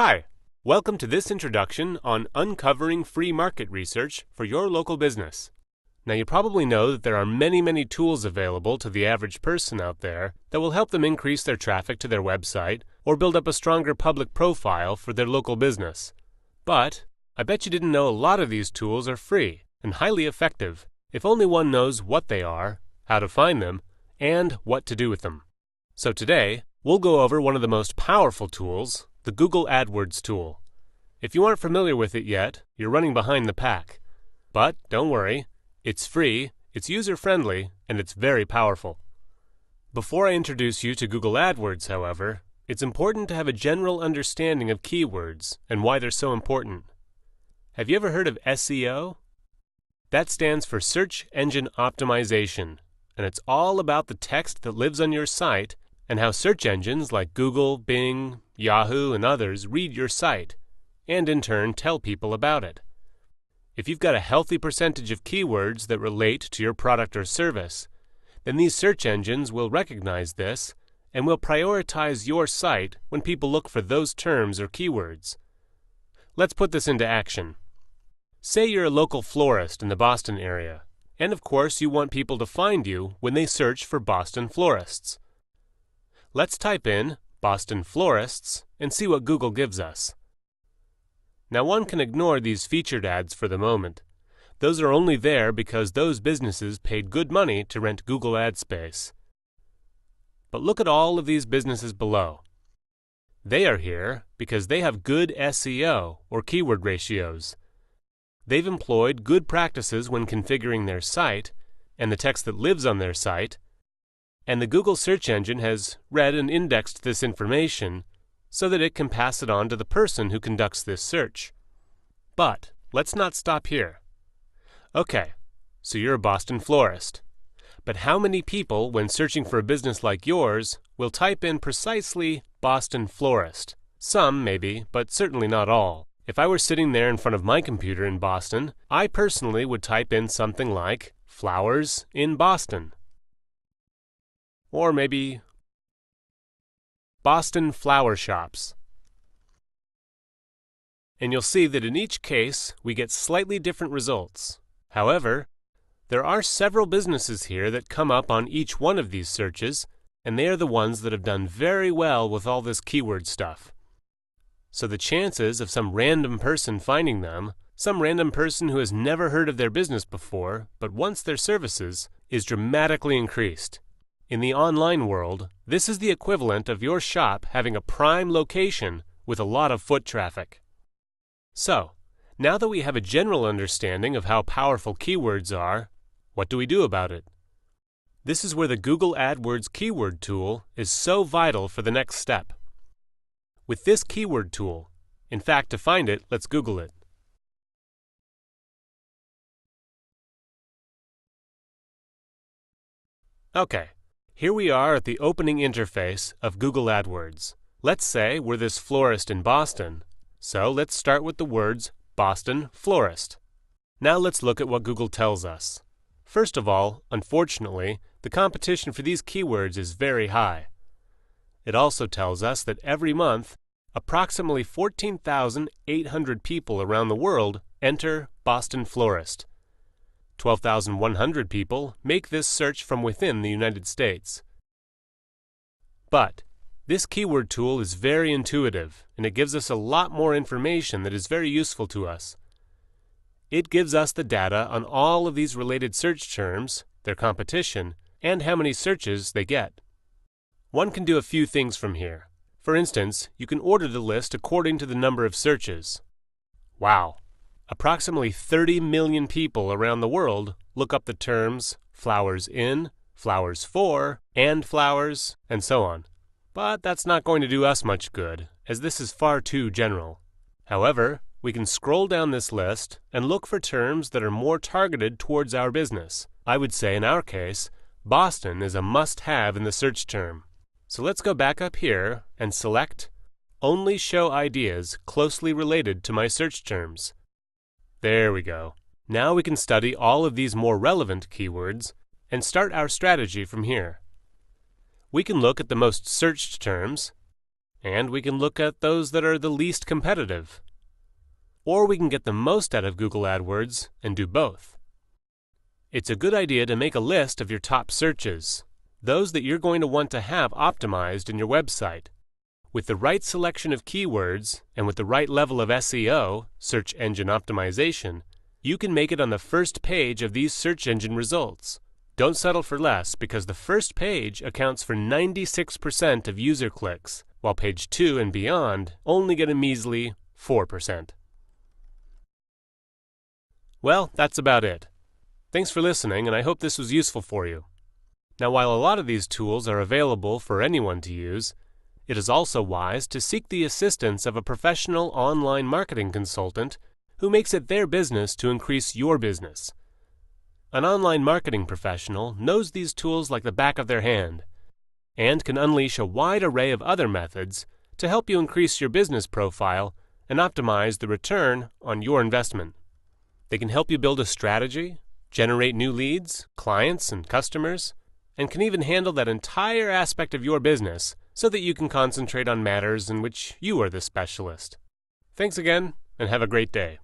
Hi, welcome to this introduction on uncovering free market research for your local business. Now you probably know that there are many tools available to the average person out there that will help them increase their traffic to their website or build up a stronger public profile for their local business. But I bet you didn't know a lot of these tools are free and highly effective if only one knows what they are, how to find them, and what to do with them. So today, we'll go over one of the most powerful tools, the Google AdWords tool. If you aren't familiar with it yet, you're running behind the pack. But don't worry, it's free, it's user-friendly, and it's very powerful. Before I introduce you to Google AdWords, however, it's important to have a general understanding of keywords and why they're so important. Have you ever heard of SEO? That stands for Search Engine Optimization, and it's all about the text that lives on your site and how search engines like Google, Bing, Yahoo, and others read your site, and in turn tell people about it. If you've got a healthy percentage of keywords that relate to your product or service, then these search engines will recognize this and will prioritize your site when people look for those terms or keywords. Let's put this into action. Say you're a local florist in the Boston area, and of course you want people to find you when they search for Boston florists. Let's type in Boston florists and see what Google gives us. Now one can ignore these featured ads for the moment. Those are only there because those businesses paid good money to rent Google ad space. But look at all of these businesses below. They are here because they have good SEO or keyword ratios. They've employed good practices when configuring their site and the text that lives on their site, and the Google search engine has read and indexed this information so that it can pass it on to the person who conducts this search. But let's not stop here. Okay, so you're a Boston florist. But how many people, when searching for a business like yours, will type in precisely Boston florist? Some, maybe, but certainly not all. If I were sitting there in front of my computer in Boston, I personally would type in something like flowers in Boston. Or maybe Boston flower shops. And you'll see that in each case we get slightly different results. However, there are several businesses here that come up on each one of these searches, and they are the ones that have done very well with all this keyword stuff. So the chances of some random person finding them, some random person who has never heard of their business before but wants their services, is dramatically increased. In the online world, this is the equivalent of your shop having a prime location with a lot of foot traffic. So, now that we have a general understanding of how powerful keywords are, what do we do about it? This is where the Google AdWords keyword tool is so vital for the next step. With this keyword tool, in fact, to find it, let's Google it. Okay. Here we are at the opening interface of Google AdWords. Let's say we're this florist in Boston, so let's start with the words Boston florist. Now let's look at what Google tells us. First of all, unfortunately, the competition for these keywords is very high. It also tells us that every month, approximately 14,800 people around the world enter Boston florist. 12,100 people make this search from within the United States. But this keyword tool is very intuitive, and it gives us a lot more information that is very useful to us. It gives us the data on all of these related search terms, their competition, and how many searches they get. One can do a few things from here. For instance, you can order the list according to the number of searches. Wow! Approximately 30 million people around the world look up the terms flowers in, flowers for, and flowers, and so on. But that's not going to do us much good, as this is far too general. However, we can scroll down this list and look for terms that are more targeted towards our business. I would say in our case, Boston is a must-have in the search term. So let's go back up here and select Only Show Ideas Closely Related to My Search Terms. There we go. Now we can study all of these more relevant keywords and start our strategy from here. We can look at the most searched terms, and we can look at those that are the least competitive. Or we can get the most out of Google AdWords and do both. It's a good idea to make a list of your top searches, those that you're going to want to have optimized in your website. With the right selection of keywords and with the right level of SEO, search engine optimization, you can make it on the first page of these search engine results. Don't settle for less, because the first page accounts for 96% of user clicks, while page 2 and beyond only get a measly 4%. Well, that's about it. Thanks for listening, and I hope this was useful for you. Now, while a lot of these tools are available for anyone to use, it is also wise to seek the assistance of a professional online marketing consultant who makes it their business to increase your business. An online marketing professional knows these tools like the back of their hand and can unleash a wide array of other methods to help you increase your business profile and optimize the return on your investment. They can help you build a strategy, generate new leads, clients, and customers, and can even handle that entire aspect of your business so that you can concentrate on matters in which you are the specialist. Thanks again, and have a great day.